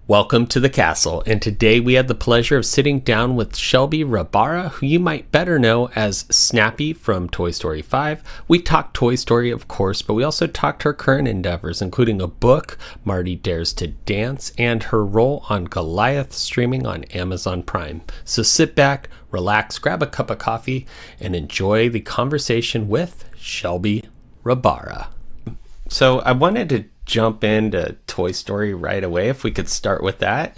Welcome to the castle, and today we had the pleasure of sitting down with Shelby Rabara, who you might better know as Snappy from Toy Story 5. We talked Toy Story, of course, but we also talked her current endeavors, including a book, Marty Dares to Dance, and her role on Goliath, streaming on Amazon Prime. So sit back, relax, grab a cup of coffee, and enjoy the conversation with Shelby Rabara. So I wanted to jump into Toy Story right away, if we could start with that.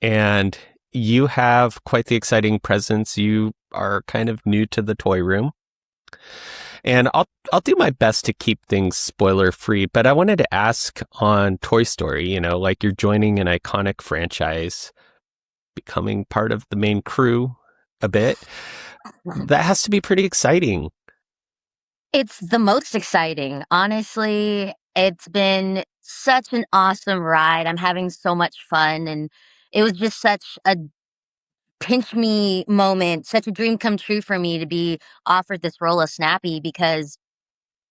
And you have quite the exciting presence. You are kind of new to the toy room. And I'll do my best to keep things spoiler free, but I wanted to ask on Toy Story, like you're joining an iconic franchise, becoming part of the main crew a bit. That has to be pretty exciting. It's the most exciting. Honestly, it's been such an awesome ride. I'm having so much fun, and it was just such a pinch me moment, such a dream come true for me to be offered this role of Snappy because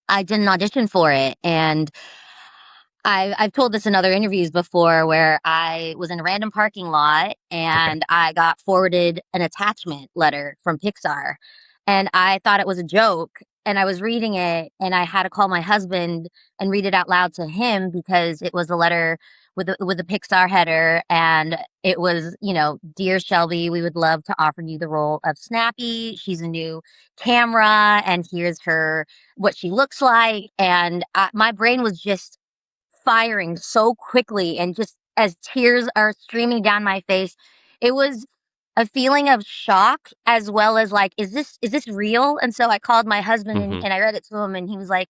I didn't audition for it. And I've told this in other interviews before where I was in a random parking lot Okay. and I got forwarded an attachment letter from Pixar. And I thought it was a joke. And I was reading it and I had to call my husband and read it out loud to him because it was a letter with a Pixar header. And it was, Dear Shelby, we would love to offer you the role of Snappy. She's a new camera and here's what she looks like. And my brain was just firing so quickly and just as tears are streaming down my face, it was a feeling of shock as well as like, is this real? And so I called my husband and, Mm-hmm. and I read it to him and he was like,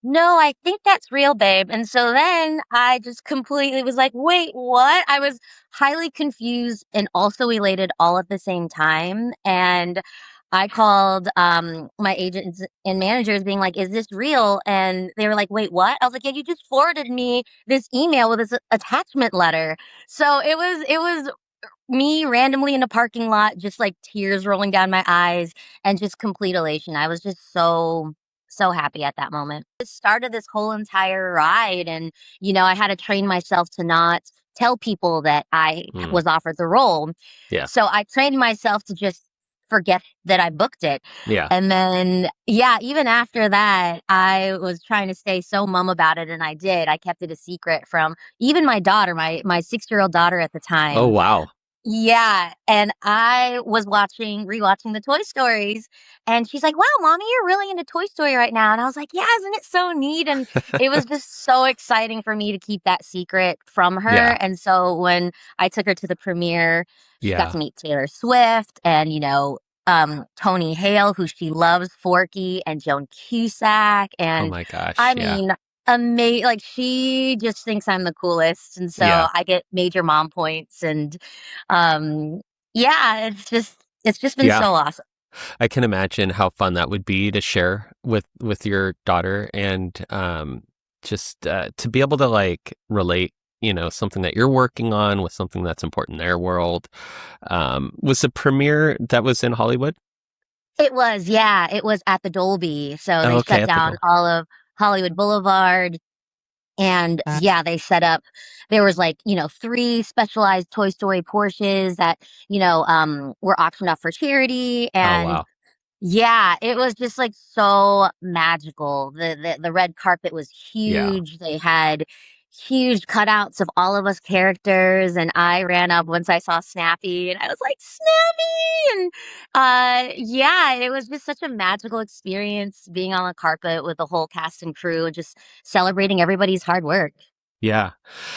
no, I think that's real, babe. And so then I just completely was like, wait, what? I was highly confused and also elated all at the same time. And I called my agents and managers being like, is this real? And they were like, wait, what? I was like, yeah, you just forwarded me this email with this attachment letter. So it was me randomly in a parking lot, just like tears rolling down my eyes and just complete elation. I was just so happy at that moment. It started this whole entire ride and I had to train myself to not tell people that I Mm. was offered the role. Yeah. So I trained myself to just forget that I booked it. Yeah. And then yeah, even after that, I was trying to stay so mum about it and I did. I kept it a secret from even my daughter, my 6-year-old daughter at the Oh, time. wow. Yeah, and I was rewatching the Toy Stories, and she's like, "Wow, mommy, you're really into Toy Story right now." And I was like, "Yeah, isn't it so neat?" And it was just so exciting for me to keep that secret from her. Yeah. And so when I took her to the premiere, she got Yeah. to meet Taylor Swift and Tony Hale, who she loves, Forky, and Joan Cusack, Oh and my gosh. I Yeah. mean, like she just thinks I'm the coolest, and so Yeah. I get major mom points, and um, yeah, it's just been Yeah. so awesome. I can imagine how fun that would be to share with your daughter and just to be able to like relate, something that you're working on with something that's important in their world. Was the premiere that was in Hollywood? It was, yeah, it was at the Dolby, so Oh, they okay, shut at the down door. all of Hollywood Boulevard. And yeah, they set up there was like, 3 specialized Toy Story Porsches that, were auctioned off for charity. Oh, And wow. yeah, it was just like so magical. The red carpet was Yeah. huge. They had huge cutouts of all of us characters, and I ran up once I saw Snappy, and I was like, "Snappy!" And yeah, it was just such a magical experience being on the carpet with the whole cast and crew, and just celebrating everybody's hard work. Yeah.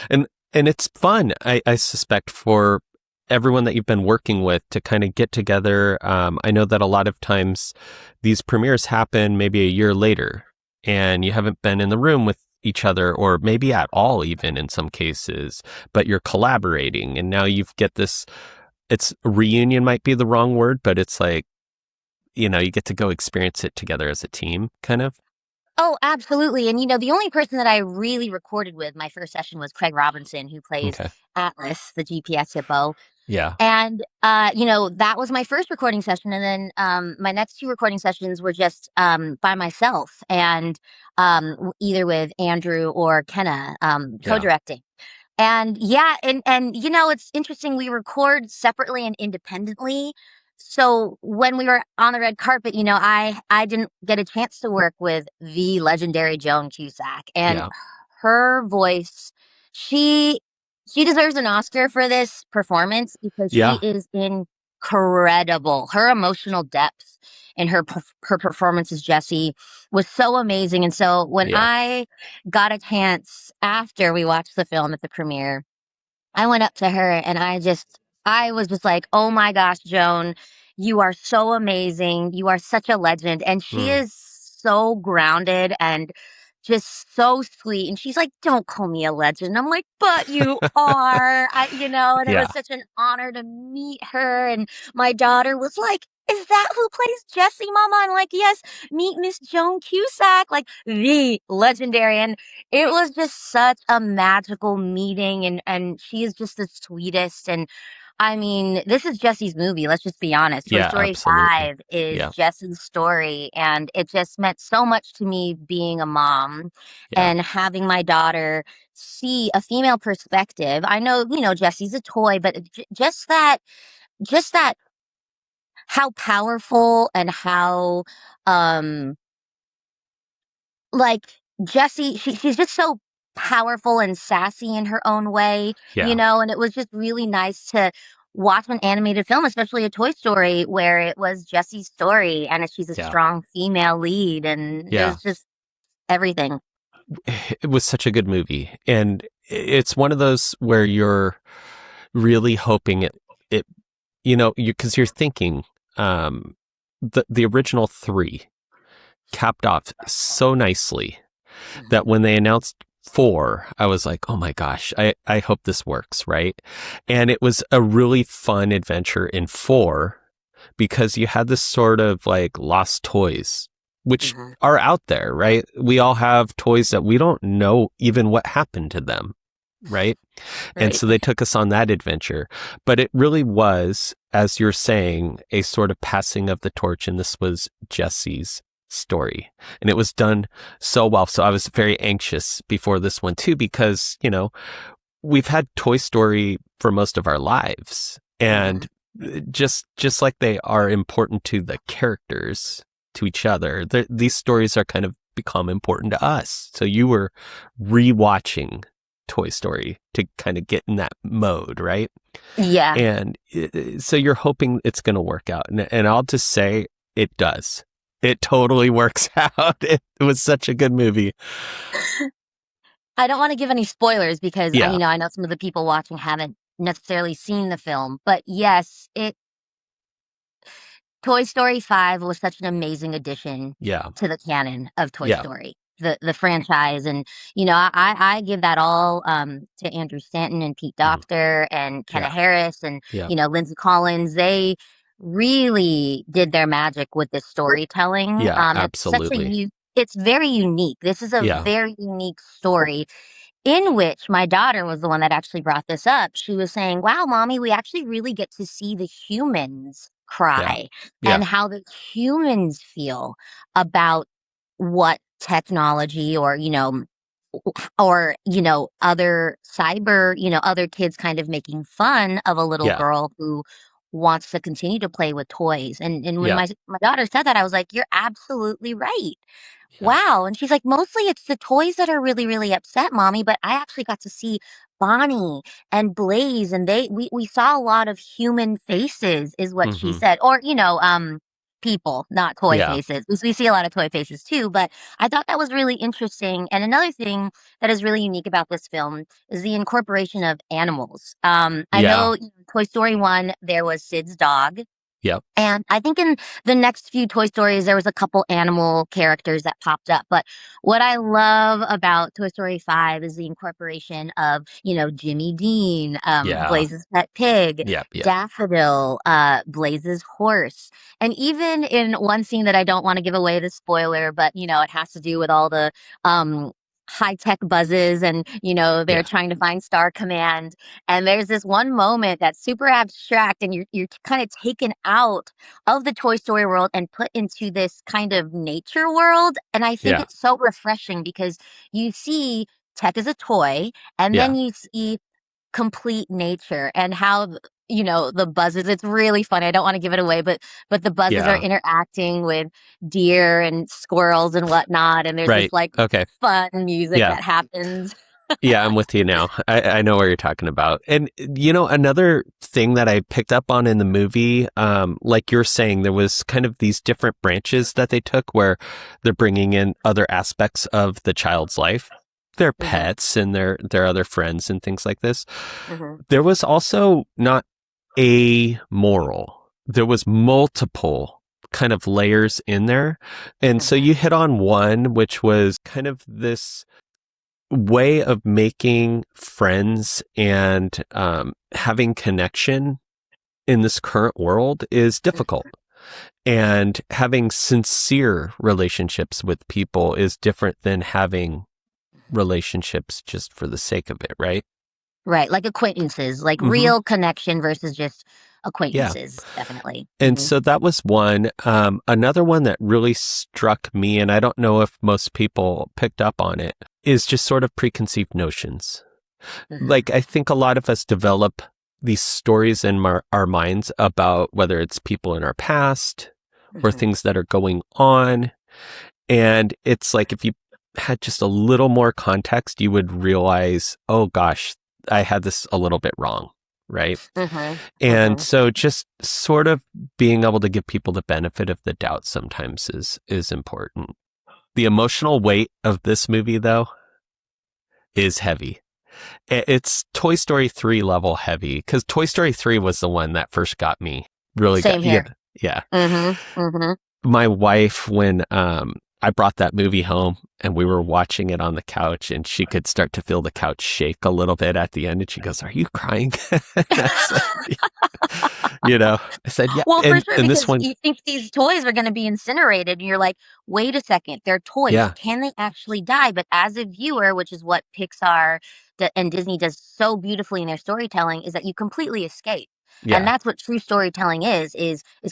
And it's fun, I suspect, for everyone that you've been working with to kind of get together. I know that a lot of times these premieres happen maybe a year later and you haven't been in the room with each other or maybe at all even in some cases, but you're collaborating and now you've get this, it's reunion might be the wrong word, but it's like, you get to go experience it together as a team kind of. Oh, absolutely. And the only person that I really recorded with my first session was Craig Robinson, who plays Okay. Atlas, the GPS hippo. Yeah. And that was my first recording session. And then my next 2 recording sessions were just by myself and either with Andrew or Kenna Yeah. co-directing. And yeah, and you know, it's interesting. We record separately and independently. So when we were on the red carpet, you know, I didn't get a chance to work with the legendary Joan Cusack, and Yeah. her voice, she she deserves an Oscar for this performance because she Yeah. is incredible. Her emotional depth in her performance as Jesse was so amazing. And so when Yeah. I got a chance after we watched the film at the premiere, I went up to her and I was just like, "Oh my gosh, Joan, you are so amazing. You are such a legend." And she Mm. is so grounded and just so sweet. And she's like, "Don't call me a legend." I'm like, "But you are." And it Yeah. was such an honor to meet her. And my daughter was like, "Is that who plays Jessie, Mama?" I'm like, "Yes, meet Miss Joan Cusack, like the legendary." And it was just such a magical meeting, and she is just the sweetest. And I mean, this is Jesse's movie, let's just be honest. Toy Yeah, Story absolutely. 5 is Yeah. Jesse's story, and it just meant so much to me being a mom Yeah. and having my daughter see a female perspective. I know, Jesse's a toy, but just that how powerful and how, um like, Jessie, she's just so powerful and sassy in her own way, Yeah. and it was just really nice to watch an animated film, especially a Toy Story, where it was Jessie's story and she's a Yeah. strong female lead, and it Yeah. was just everything. It was such a good movie. And it's one of those where you're really hoping it because you're thinking, um, the original three capped off so nicely that Mhm. when they announced four, I was like, oh my gosh, I hope this works, right? And it was a really fun adventure in four because you had this sort of like lost toys, which Mhm. are out there, right? We all have toys that we don't know even what happened to them, right? And Right. so they took us on that adventure. But it really was, as you're saying, a sort of passing of the torch. And this was Jesse's story. And it was done so well. So I was very anxious before this one, too, because, we've had Toy Story for most of our lives. Mhm. And just like they are important to the characters, to each other, these stories are kind of become important to us. So you were rewatching Toy Story to kind of get in that mode, right? Yeah. And so you're hoping it's going to work out. And I'll just say it does. It totally works out. It was such a good movie. I don't wanna give any spoilers because Yeah. I know some of the people watching haven't necessarily seen the film, but yes, it Toy Story 5 was such an amazing addition Yeah. to the canon of Toy Yeah. Story, the franchise. And, I give that all, to Andrew Stanton and Pete Mhm. Docter and Kenna Yeah. Harris and, Yeah. Lindsay Collins. They really did their magic with this storytelling. Yeah. It's Absolutely. it's very unique. This is a Yeah. very unique story in which my daughter was the one that actually brought this up. She was saying, "Wow, mommy, we actually really get to see the humans Yeah. cry Yeah. and how the humans feel about what technology or other cyber, other kids kind of making fun of a little Yeah. girl who wants to continue to play with toys." And when Yeah. my daughter said that, I was like, "You're absolutely right. Yeah. Wow." And she's like, "Mostly it's the toys that are really, really upset, mommy, but I actually got to see Bonnie and Blaze, and we saw a lot of human faces," is what she Hmm. said. Or, people, not toy Yeah. faces. We see a lot of toy faces too, but I thought that was really interesting. And another thing that is really unique about this film is the incorporation of animals. I Yeah. know Toy Story 1, there was Sid's dog, Yep. and I think in the next few Toy Stories, there was a couple animal characters that popped up. But what I love about Toy Story 5 is the incorporation of, Jimmy Dean, Yeah. Blaze's pet pig, Yep. Yep. Daffodil, Blaze's horse. And even in one scene that I don't want to give away the spoiler, but, it has to do with all the um, high tech buzzes and, they're Yeah. trying to find Star Command. And there's this one moment that's super abstract, and you're kind of taken out of the Toy Story world and put into this kind of nature world. And I think Yeah. it's so refreshing because you see tech is a toy, and Yeah. then you see complete nature and how the buzzes. It's really funny. I don't want to give it away, but the buzzes are Yeah. interacting with deer and squirrels and whatnot, and there's this Right. like Okay. fun music Yeah. that happens. Yeah, I'm with you now. I know what you're talking about. And, another thing that I picked up on in the movie, like you're saying, there was kind of these different branches that they took where they're bringing in other aspects of the child's life, their Hmm. pets and their other friends and things like this. Hmm. There was also not a moral. There was multiple kind of layers in there. And so Hmm. you hit on one, which was kind of this way of making friends and having connection in this current world is difficult. And having sincere relationships with people is different than having relationships just for the sake of it, right? Right, like acquaintances, like Hmm. real connection versus just Yeah. acquaintances, definitely. And so that was one. Another one that really struck me, and I don't know if most people picked up on it, is just sort of preconceived notions. Hmm. Like, I think a lot of us develop these stories in our minds about whether it's people in our past or Hmm. things that are going on. And it's like if you had just a little more context, you would realize, oh gosh, I had this a little bit wrong. Right. Hmm. And Hmm. so just sort of being able to give people the benefit of the doubt sometimes is important. The emotional weight of this movie, though, is heavy. It's Toy Story 3 level heavy because Toy Story 3 was the one that first got me. Really got, Same yeah, here. yeah. Hmm. Hmm. My wife, when I brought that movie home and we were watching it on the couch, and she could start to feel the couch shake a little bit at the end, and she goes, "Are you crying?" And I said, I said, "Yeah." Well, for And sure, and this because one, you think these toys are gonna be incinerated, and you're like, "Wait a second, they're toys. yeah, Can they actually die?" But as a viewer, which is what Pixar and Disney does so beautifully in their storytelling, is that you completely escape. And yeah, that's what true storytelling is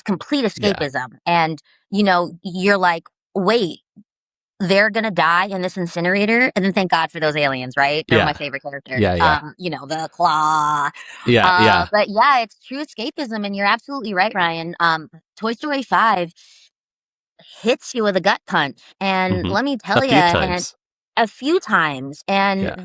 complete yeah, escapism. And, you're like, "Wait, they're gonna die in this incinerator?" And then thank God for those aliens, right? They're my yeah, favorite character. yeah, yeah, The claw. yeah, yeah. But yeah, it's true escapism, and you're absolutely right, Ryan. Toy Story 5 hits you with a gut punch, and Hmm. let me A tell you, few and times. a few times, and Yeah.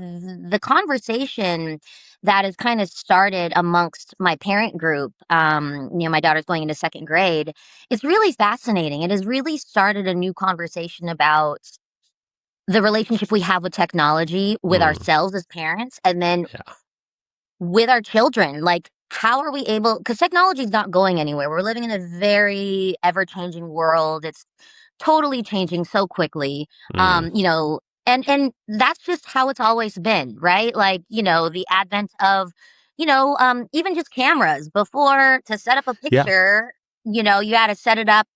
the conversation that has kind of started amongst my parent group, my daughter's going into second grade, it's really fascinating. It has really started a new conversation about the relationship we have with technology, with Mm, ourselves as parents, and then yeah. with our children. Like, how are we able, because technology is not going anywhere. We're living in a very ever-changing world. It's totally changing so quickly. Mm, And that's just how it's always been, right? Like, the advent of, even just cameras. Before, to set up a yeah. picture, you had to set it up,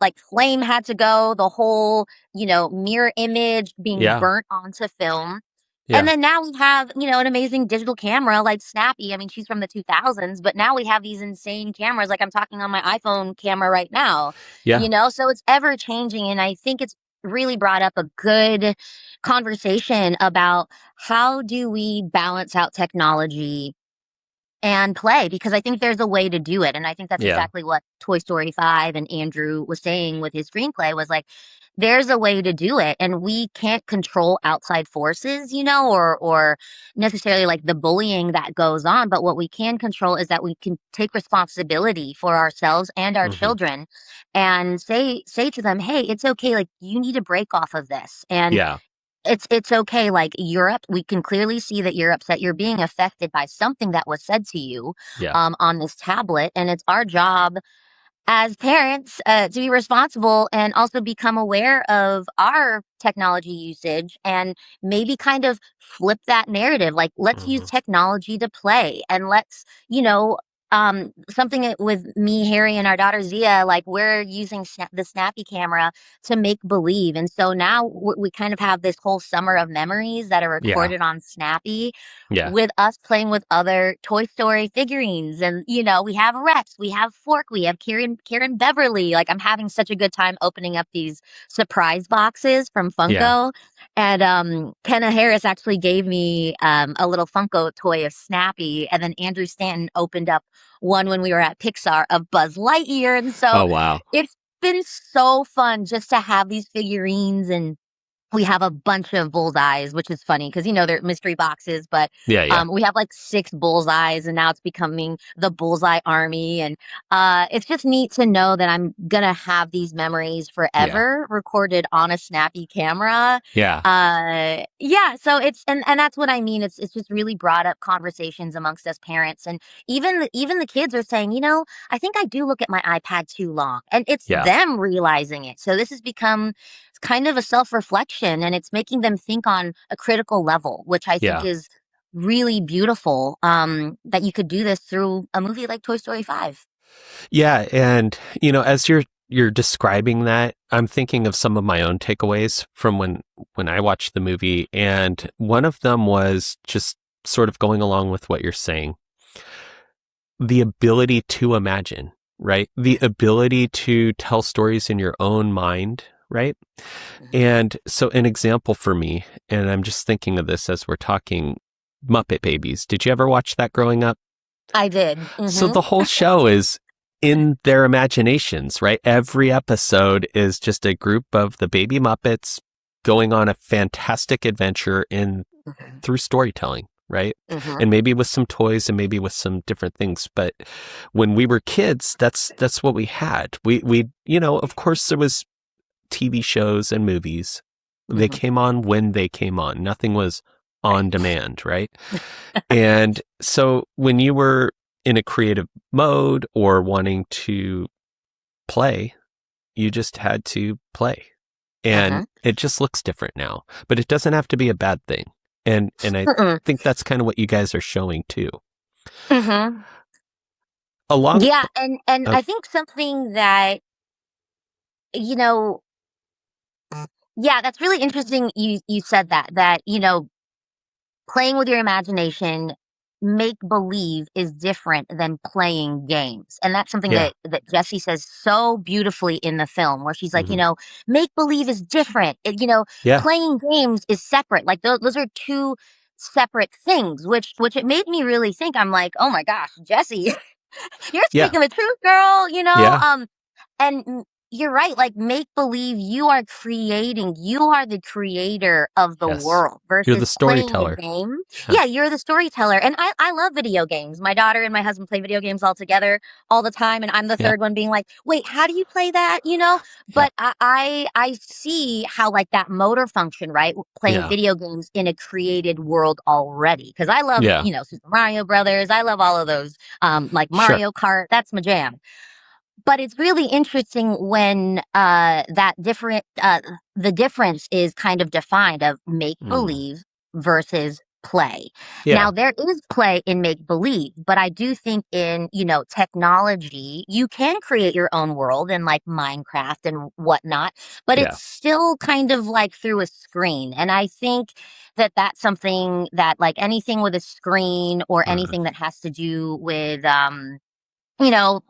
like flame had to go, the whole, mirror image being Yeah. burnt onto film. And Yeah. then now we have, an amazing digital camera like Snappy. I mean, she's from the 2000s, but now we have these insane cameras. Like I'm talking on my iPhone camera right now, Yeah. so it's ever changing. And I think it's really brought up a good conversation about how do we balance out technology and play, because I think there's a way to do it, and I think that's Yeah. exactly what Toy Story 5 and Andrew was saying with his screenplay was like, there's a way to do it, and we can't control outside forces, or necessarily like the bullying that goes on, but what we can control is that we can take responsibility for ourselves and our Hmm. children and say to them, "Hey, it's okay, like you need to break off of this." And Yeah. it's okay, like, Europe, we can clearly see that you're upset, you're being affected by something that was said to you, Yeah. on this tablet, and it's our job as parents, to be responsible and also become aware of our technology usage and maybe kind of flip that narrative, like, let's use Hmm. technology to play, and let's, something with me, Harry, and our daughter Zia, like we're using the Snappy camera to make believe. And so now we kind of have this whole summer of memories that are Yeah. recorded on Snappy Yeah. with us playing with other Toy Story figurines. And, you know, we have Rex, we have Fork, we have Karen Beverly. Like I'm having such a good time opening up these surprise boxes from Yeah. Funko. And Kenna Harris actually gave me a little Funko toy of Snappy, and then Andrew Stanton opened up one when we were at Pixar of Buzz Lightyear. And so Oh, wow. it's been so fun just to have these figurines, and we have a bunch of bullseyes, which is funny because, you know, they're mystery boxes, but Yeah. Yeah. we have like 6 bullseyes, and now it's becoming the Bullseye Army. And it's just neat to know that I'm going to have these memories Yeah. forever recorded on a Snappy camera. Yeah. Yeah, so and that's what I mean. It's just really brought up conversations amongst us parents, and even the kids are saying, you know, I think I do look at my iPad too long, and it's Yeah. them realizing it. So this has become kind of a self-reflection, and it's making them think on a critical level, which I think Yeah. is really beautiful, that you could do this through a movie like Toy Story 5. Yeah, and you know, as you're describing that, I'm thinking of some of my own takeaways from when I watched the movie, and one of them was just sort of going along with what you're saying. The ability to imagine, right? The ability to tell stories in your own mind, right? And so an example for me, and I'm just thinking of this as we're talking, Muppet Babies. Did you ever watch that growing up? I did. So the whole show is in their imaginations, right? Every episode is just a group of the baby Muppets going on a fantastic adventure through storytelling, right? And maybe with some toys and maybe with some different things. But when we were kids, that's what we had. We you know, of course there was TV shows and movies. They came on when they came on. Nothing was on demand, right? And so when you were in a creative mode or wanting to play, you just had to play. And it just looks different now. But it doesn't have to be a bad thing. And I think that's kind of what you guys are showing too. Along Yeah, and I think something that, you know, yeah, that's really interesting you said that, you know, playing with your imagination, make believe is different than playing games. And that's something yeah. that Jessie says so beautifully in the film, where she's like, you Mm-hmm. know, make believe is different. You know, Yeah. playing games is separate. Like those are two separate things, which it made me really think. I'm like, oh my gosh, Jessie, you're Yeah. speaking the truth, girl, you know? Yeah. And you're right, like make believe you are creating, you are the creator of the Yes. world You're the versus playing the storyteller. game. Yeah. Yeah, you're the storyteller. And I love video games. My daughter and my husband play video games all together all the time. And I'm the Yeah. third one being like, wait, how do you play that? You know? Yeah. But I see how like that motor function, right? Playing Yeah. video games in a created world already. Cause I love, Yeah. you know, Super Mario Brothers. I love all of those, like Sure. Mario Kart. That's my jam. But it's really interesting when the difference is kind of defined of make believe versus play. Yeah. Now there is play in make believe, but I do think in, you know, technology, you can create your own world in like Minecraft and whatnot, but Yeah. it's still kind of like through a screen. And I think that that's something that like anything with a screen or anything that has to do with, you know,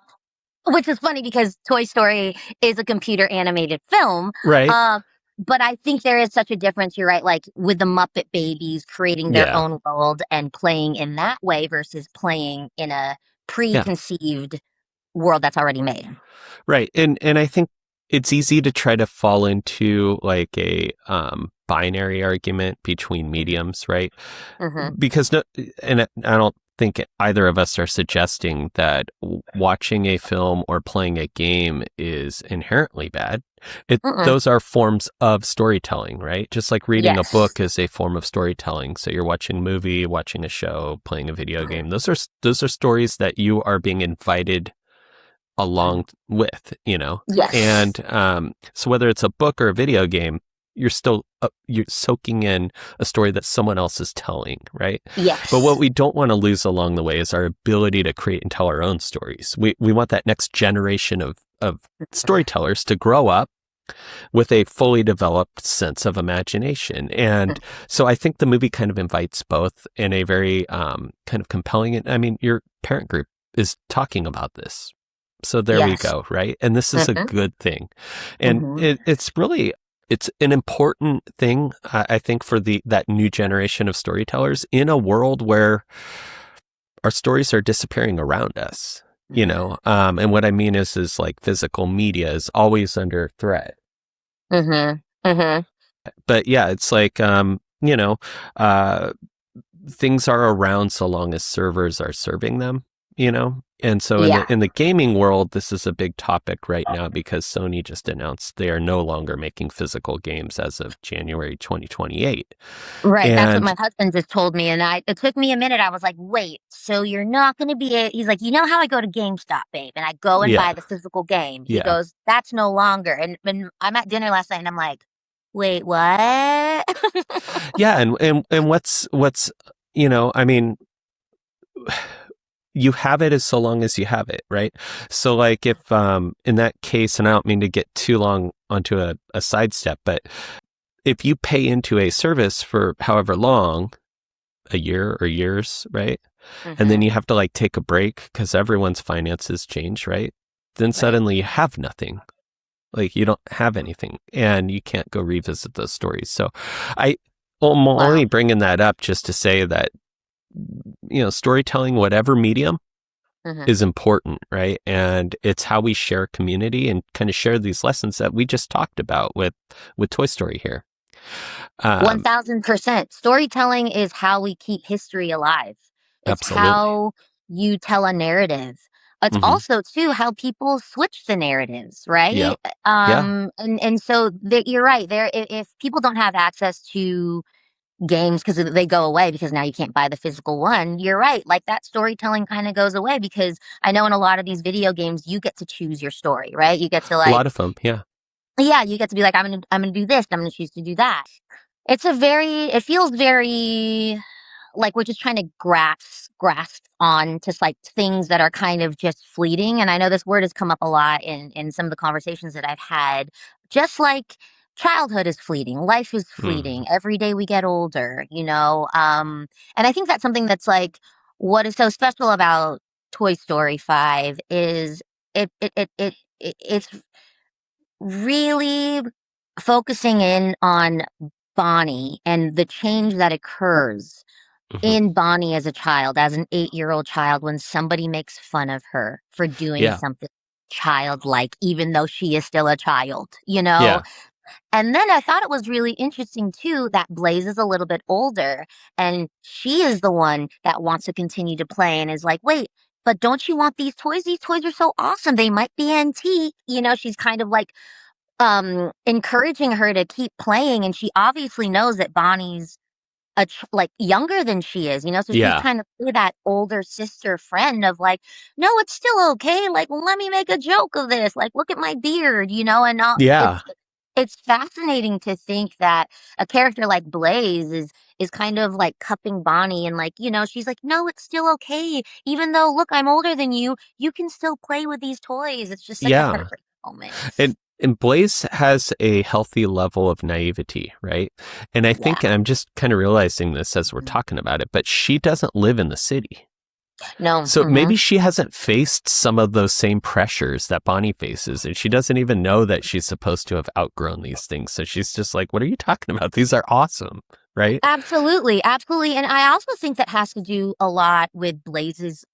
which is funny because Toy Story is a computer animated film. Right. But I think there is such a difference, you're right, like with the Muppet Babies creating their Yeah. own world and playing in that way versus playing in a Yeah. preconceived world that's already made. Right. And I think it's easy to try to fall into like a binary argument between mediums, right? Because I don't think either of us are suggesting that watching a film or playing a game is inherently bad. Those are forms of storytelling, right? Just like reading a book is a form of storytelling. So you're watching a movie, watching a show, playing a video game. Those are stories that you are being invited along with, you know? Yes. And so whether it's a book or a video game, you're still you're soaking in a story that someone else is telling, right? But what Yes. we don't want to lose along the way is our ability to create and tell our own stories. We want that next generation of storytellers to grow up with a fully developed sense of imagination. And so I think the movie kind of invites both in a very kind of compelling, I mean, your parent group is talking about this. So there we Yes. go, right? And this is a Mhm. good thing. And Mhm. it's really, it's an important thing, I think, for that new generation of storytellers in a world where our stories are disappearing around us, Mhm. and what I mean is like physical media is always under threat. Mhm. Mhm. But yeah, it's like, uh, things are around so long as servers are serving them, And so in Yeah. the gaming world, this is a big topic right now because Sony just announced they are no longer making physical games as of January 2028. Right, that's what And my husband just told me, and it took me a minute, I was like, "Wait, so you're not gonna be a" he's like, "You know how I go to GameStop, babe, and I go and yeah, buy the physical game?" He yeah. goes, "That's no longer," and when I'm at dinner last night, and I'm like, "Wait, what?" Yeah, and what's I mean, you have it as so long as you have it, right? So like if in that case, and I don't mean to get too long onto a sidestep, but if you pay into a service for however long, a year or years, right? And then Mhm, you have to like take a break because everyone's finances change, right? Then right. suddenly you have nothing. Like you don't have anything and you can't go revisit those stories. So I'm Wow. only bringing that up just to say that, storytelling, whatever medium, Mhm. is important, right? And it's how we share community and kind of share these lessons that we just talked about with Toy Story here. Um, 1000%. Storytelling is how we keep history alive. It's Absolutely. how you tell a narrative. It's Hmm. also too how people switch the narratives, Yeah. right? Yeah. And so you're right. There, if people don't have access to games because they go away because now you can't buy the physical one, you're right. Like that storytelling kind of goes away because I know in a lot of these video games you get to choose your story, right? You get to A lot like, of them. Yeah. yeah, you get to be like, I'm gonna do this. I'm gonna choose to do that. It feels very like we're just trying to grasp on to like things that are kind of just fleeting. And I know this word has come up a lot in some of the conversations that I've had. Just like childhood is fleeting, life is Hmm. fleeting. Every day we get older, and I think that's something that's like what is so special about Toy Story 5 is it's really focusing in on Bonnie and the change that occurs Hmm. in Bonnie as a child, as an 8-year-old child, when somebody makes fun of her for doing Yeah. something childlike, even though she is still a child, you know? Yeah. And then I thought it was really interesting too that Blaze is a little bit older and she is the one that wants to continue to play and is like, wait, but don't you want these toys? These toys are so awesome. They might be antique. She's kind of like encouraging her to keep playing, and she obviously knows that Bonnie's like younger than she is, so she's Yeah. trying to be that older sister friend of like, no, it's still okay. Like, let me make a joke of this. Like, look at my beard, and Yeah. it's fascinating to think that a character like Blaze is kind of like cupping Bonnie and like, she's like, no, it's still okay. Even though, look, I'm older than you, you can still play with these toys. It's just such a Yeah. heartbreaking moment. And Blaze has a healthy level of naivety, right? And I Yeah. think, and I'm just kind of realizing this as we're Mhm. talking about it, but she doesn't live in the city. No. So maybe Mhm. she hasn't faced some of those same pressures that Bonnie faces, and she doesn't even know that she's supposed to have outgrown these things. So she's just like, what are you talking about? These are awesome, right? Absolutely, absolutely, and I also think that has to do a lot with Blaze's,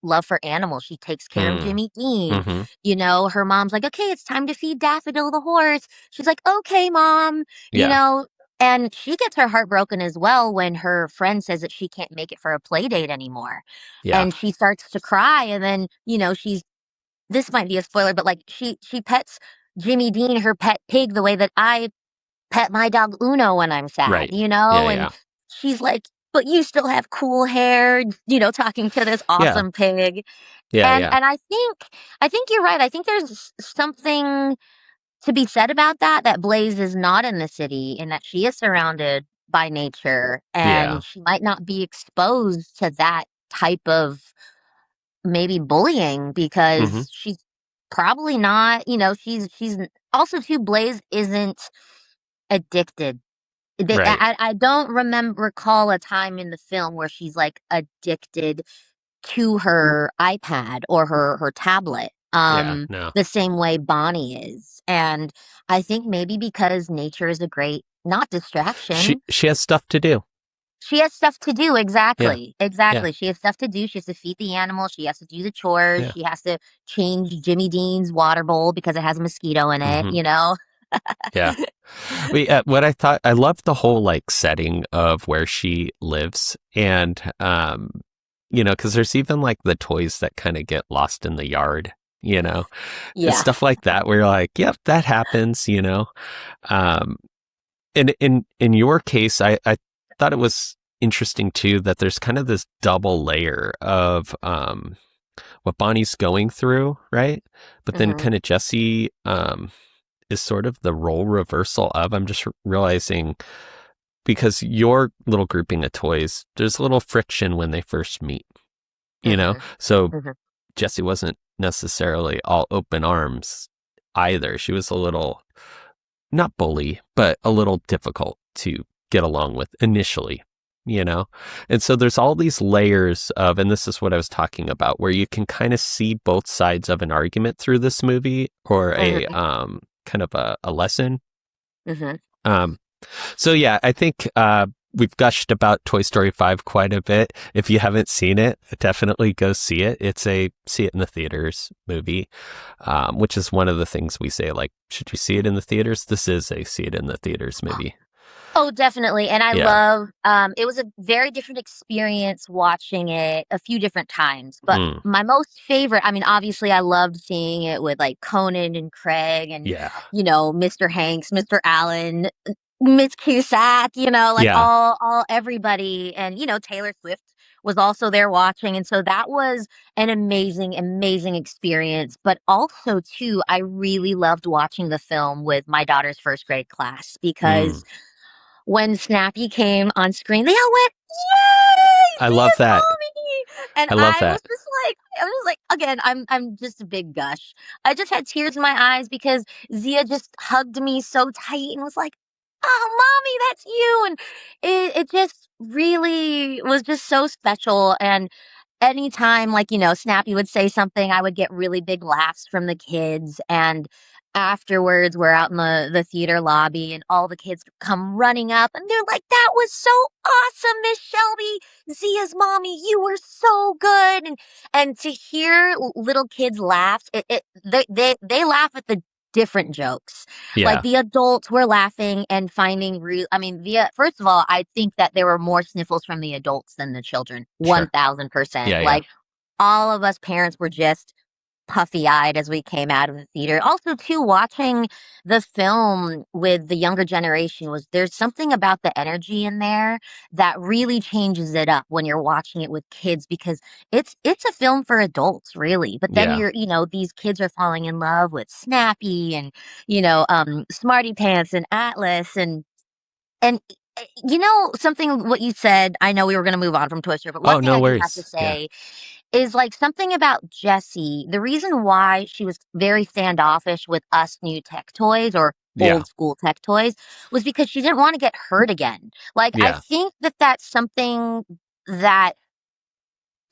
love for animals. She takes care of Mm. Jimmy Dean, Hmm. her mom's like, "Okay, it's time to feed Daffodil the horse." She's like, "Okay, mom," Yeah. and she gets her heart broken as well when her friend says that she can't make it for a play date anymore, Yeah. and she starts to cry, and then, she's this might be a spoiler, but, like, she pets Jimmy Dean, her pet pig, the way that I pet my dog Uno when I'm sad, Right. Yeah. and Yeah. she's like, "But you still have cool hair," talking to this Yeah. awesome pig. Yeah. And Yeah. and I think you're right. I think there's something to be said about that, that Blaze is not in the city and that she is surrounded by nature Yeah. and she might not be exposed to that type of maybe bullying Hmm. because she's probably not, she's also too, Blaze isn't addicted. Right. I don't recall a time in the film where she's like addicted to her iPad or her tablet, Yeah. No. the same way Bonnie is. And I think maybe because nature is a great, not distraction. She has stuff to do. She has stuff to do. Yeah. Exactly. Yeah. Exactly. She has stuff to do. She has to feed the animal. She has to do the chores. Yeah. She has to change Jimmy Dean's water bowl because it has a mosquito in it, Hmm. you know? Yeah. What I thought, I love the whole like setting of where she lives, and because there's even like the toys that kind of get lost in the yard, and Yeah. stuff like that. Where you're like, yep, that happens. Um, and in your case, I thought it was interesting too that there's kind of this double layer of what Bonnie's going through, right? But then Hmm. kind of Jesse is sort of the role reversal of. I'm just realizing because your little grouping of toys, there's a little friction when they first meet. Hmm. So Hmm. Jessie wasn't necessarily all open arms either. She was a little, not bully, but a little difficult to get along with initially. And so there's all these layers of, and this is what I was talking about, where you can kind of see both sides of an argument through this movie, or a Hmm. kind of a lesson. Hmm. Um, so yeah, I think we've gushed about Toy Story 5 quite a bit. If you haven't seen it, definitely go see it. It's a see it in the theaters movie, which is one of the things we say, like, should you see it in the theaters? This is a see it in the theaters movie. Oh, definitely. And I Yeah. love, it was a very different experience watching it a few different times. But Mm, my most favorite, I mean, obviously, I loved seeing it with like Conan and Craig and, yeah. Mr. Hanks, Mr. Allen, Miss Cusack, like Yeah. all everybody. And, Taylor Swift was also there watching. And so that was an amazing, amazing experience. But also, too, I really loved watching the film with my daughter's first grade class Mm, because when Snappy came on screen, they all went, "Yay, I love Zia's that. mommy!" And I love that. I was like, again, I'm just a big gush. I just had tears in my eyes because Zia just hugged me so tight and was like, "Oh, mommy, that's you!" And it just really was just so special. And anytime, like, Snappy would say something, I would get really big laughs from the kids. And afterwards, we're out in the theater lobby, and all the kids come running up, and they're like, "That was so awesome, Miss Shelby, Zia's mommy. You were so good." And to hear little kids laugh, they laugh at the different jokes. Like Yeah. the adults were laughing and finding real. I mean, first of all, I think that there were more sniffles from the adults than the children. Sure. 1000%. Yeah. Yeah. Like all of us parents were just puffy-eyed as we came out of the theater. Also, too, watching the film with the younger generation was there's something about the energy in there that really changes it up when you're watching it with kids because it's a film for adults, really. But then Yeah. these kids are falling in love with Snappy and, Smarty Pants and Atlas and something what you said, I know we were gonna move on from Toy Story, but one Oh, thing no I just have to worries. Yeah. say is, like, something about Jessie. The reason why she was very standoffish with us new tech toys or Yeah. old school tech toys was because she didn't wanna get hurt again. Like, I Yeah. think that that's something that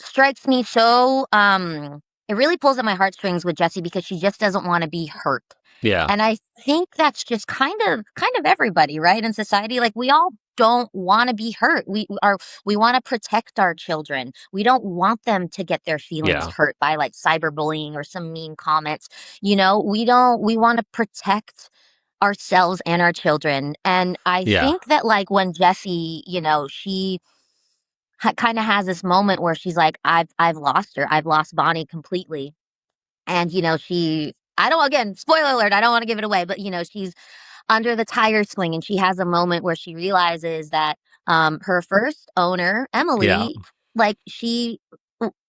strikes me so, it really pulls at my heartstrings with Jessie because she just doesn't wanna be hurt. Yeah. And I think that's just kind of everybody, right, in society, like, we all don't wanna be hurt. We wanna protect our children. We don't want them to get their feelings Yeah. hurt by, like, cyberbullying or some mean comments, we wanna protect ourselves and our children, and I Yeah. think that, like, when Jessie, she kinda has this moment where she's like, I've lost her. I've lost Bonnie completely." And, she I don't again, spoiler alert, I don't wanna give it away, but, she's under the tire swing, and she has a moment where she realizes that, her first owner, Yeah. Emily, like, she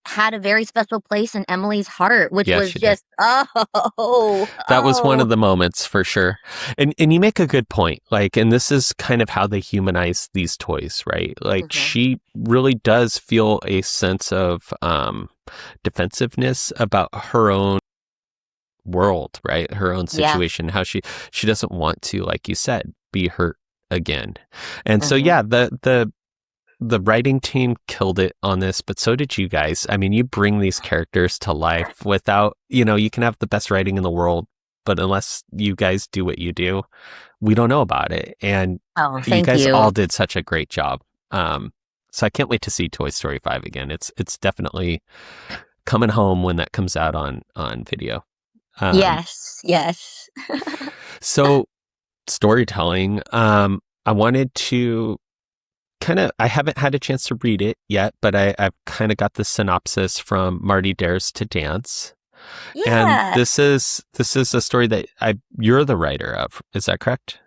had a very special place in Emily's heart, which Yeah, was she did. just, oh, That was one oh. of the moments for sure. And you make a good point. Like, and this is kind of how they humanize these toys, right? Like, Mhm. she really does feel a sense of defensiveness about her own world, right? Her own Yeah. situation, how she doesn't want to, like you said, be hurt again. And so Mhm. yeah, the writing team killed it on this, but so did you guys. I mean, you bring these characters to life without, you can have the best writing in the world, but unless you guys do what you do, we don't know about it. And Oh, you thank guys you. all did such a great job. So I can't wait to see Toy Story 5 again. It's definitely coming home when that comes out on video. Um, Yes, yes. so storytelling, I wanted to I haven't had a chance to read it yet, but I've kind of got the synopsis from Marty Dares to Dance. And Yeah. this is a story that you're the writer of. Is that correct?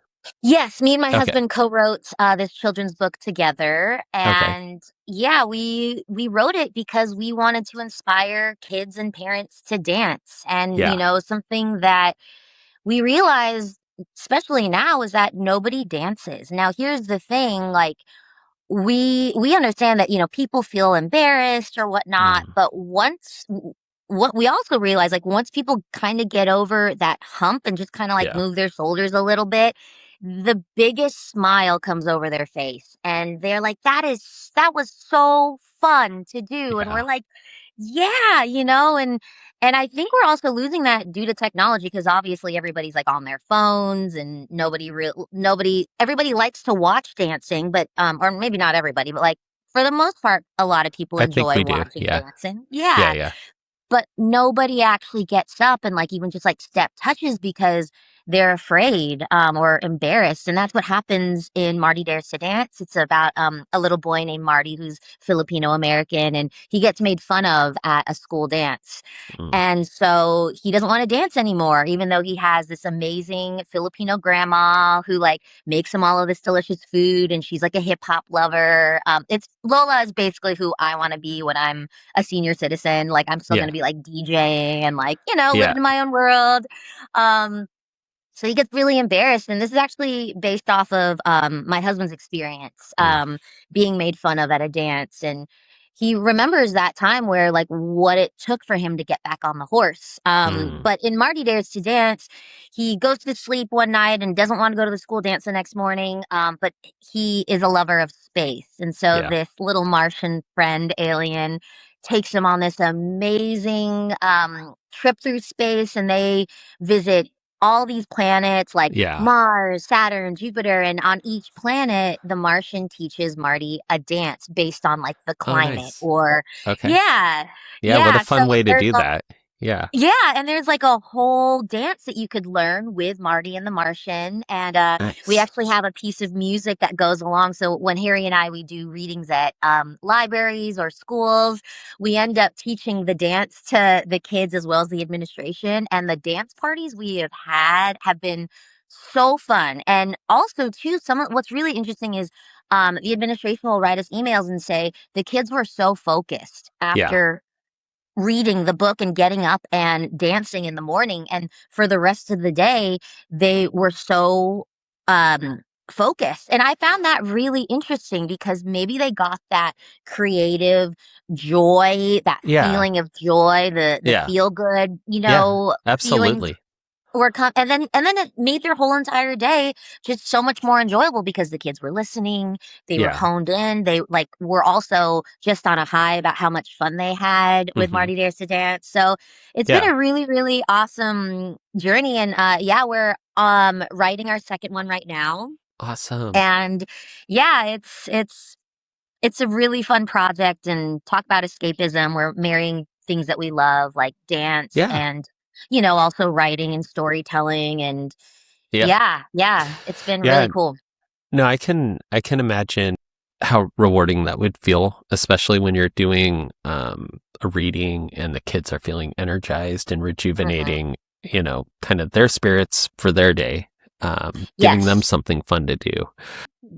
Yes, me and my Okay. husband co-wrote this children's book together, Okay. and yeah, we wrote it because we wanted to inspire kids and parents to dance. And Yeah. something that we realized, especially now, is that nobody dances. Now, here's the thing, like, we understand that, people feel embarrassed or whatnot, Mm, but what we also realize, like, once people kind of get over that hump and just kind of like yeah. move their shoulders a little bit, the biggest smile comes over their face, and they're like, that was so fun to do. And we're Yeah. like, yeah, and I think we're also losing that due to technology, because obviously everybody's like on their phones, and everybody likes to watch dancing, but or maybe not everybody, but like for the most part, a lot of people I think enjoy we do. watching Yeah. dancing. Yeah. Yeah. Yeah. But nobody actually gets up and, like, even just, like, step touches because they're afraid, or embarrassed, and that's what happens in Marty Dares to Dance. It's about, a little boy named Marty who's Filipino American, and he gets made fun of at a school dance. Mm, And so he doesn't wanna dance anymore, even though he has this amazing Filipino grandma who, like, makes him all of this delicious food, and she's, like, a hip hop lover. It's Lola is basically who I wanna be when I'm a senior citizen. Like, I'm still yeah. gonna be like DJing and, like, Yeah. living in my own world. Um, so he gets really embarrassed, and this is actually based off of my husband's experience, Mm, being made fun of at a dance, and he remembers that time where, like, what it took for him to get back on the horse. mm, But in Marty Dares to Dance, he goes to sleep one night and doesn't want to go to the school dance the next morning. But he is a lover of space, and so yeah. this little Martian friend alien takes him on this amazing trip through space, and they visit all these planets like Yeah. Mars, Saturn, Jupiter, and on each planet, the Martian teaches Marty a dance based on, like, the Oh, climate. nice. Or Okay. yeah, Yeah. What a yeah. So fun way to there's do that. Yeah. yeah, and there's, like, a whole dance that you could learn with Marty and the Martian, and, we Nice. actually have a piece of music that goes along. So when Harry and I, we do readings at, libraries or schools, we end up teaching the dance to the kids as well as the administration, and the dance parties we have had have been so fun. And also too, some of what's really interesting is, the administration will write us emails and say, "The kids were so focused Yeah. after reading the book and getting up and dancing in the morning, and for the rest of the day they were so focused." And I found that really interesting, because maybe they got that creative joy, that Yeah. feeling of joy, the Yeah. feel good, Yeah. feelings Absolutely. and then it made their whole entire day just so much more enjoyable, because the kids were listening, they were Yeah. honed in, they, like, were also just on a high about how much fun they had with Hmm. Marty Dares to Dance. So it's been Yeah. a really, really awesome journey, and yeah, we're writing our second one right now. Awesome. And yeah, it's a really fun project, and talk about escapism. We're marrying things that we love, like dance Yeah. and, also writing and storytelling. And Yep. yeah, yeah, it's been really Yeah. cool. No, I can imagine how rewarding that would feel, especially when you're doing a reading and the kids are feeling energized and Mhm. rejuvenating, kind of their spirits for their day, giving them Yes. something fun to do.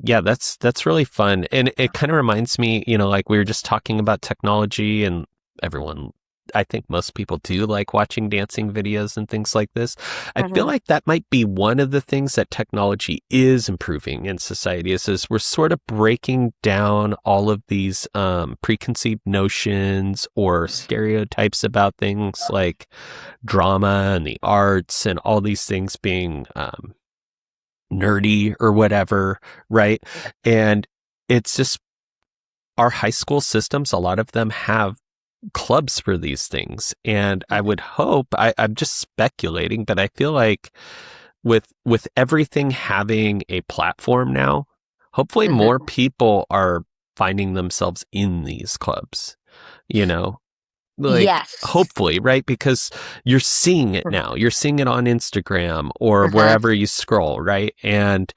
Yeah, that's really fun. And it kind of reminds me, like we were just talking about technology and everyone, I think most people do like watching dancing videos and things like this. I feel Mm-hmm. like that might be one of the things that technology is improving in society is we're sort of breaking down all of these preconceived notions or stereotypes about things like drama and the arts and all these things being nerdy or whatever, right? And it's just our high school systems, a lot of them have clubs for these things. And I would hope, I'm just speculating, but I feel like with everything having a platform now, hopefully more Mm-hmm. people are finding themselves in these clubs, you know? Like, Yes. hopefully, right? Because you're seeing it now. You're seeing it on Instagram or Uh-huh. wherever you scroll, right? And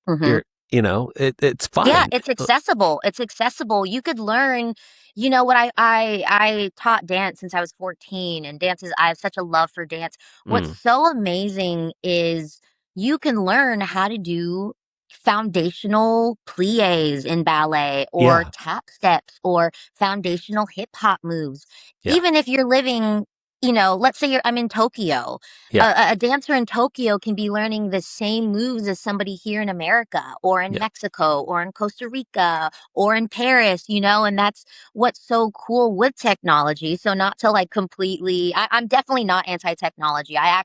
Mm-hmm. you're, it's Yeah, fun. it's accessible. It's accessible. You could learn, what I taught dance since I was 14, and I have such a love for dance. What's Mm, so amazing is you can learn how to do foundational pliés in ballet or yeah, tap steps or foundational hip hop moves. yeah, Even if you're living, let's say I'm in Tokyo. yeah, A dancer in Tokyo can be learning the same moves as somebody here in America or in yeah. Mexico or in Costa Rica or in Paris, and that's what's so cool with technology. So not to like completely, I'm definitely not anti-technology. I'm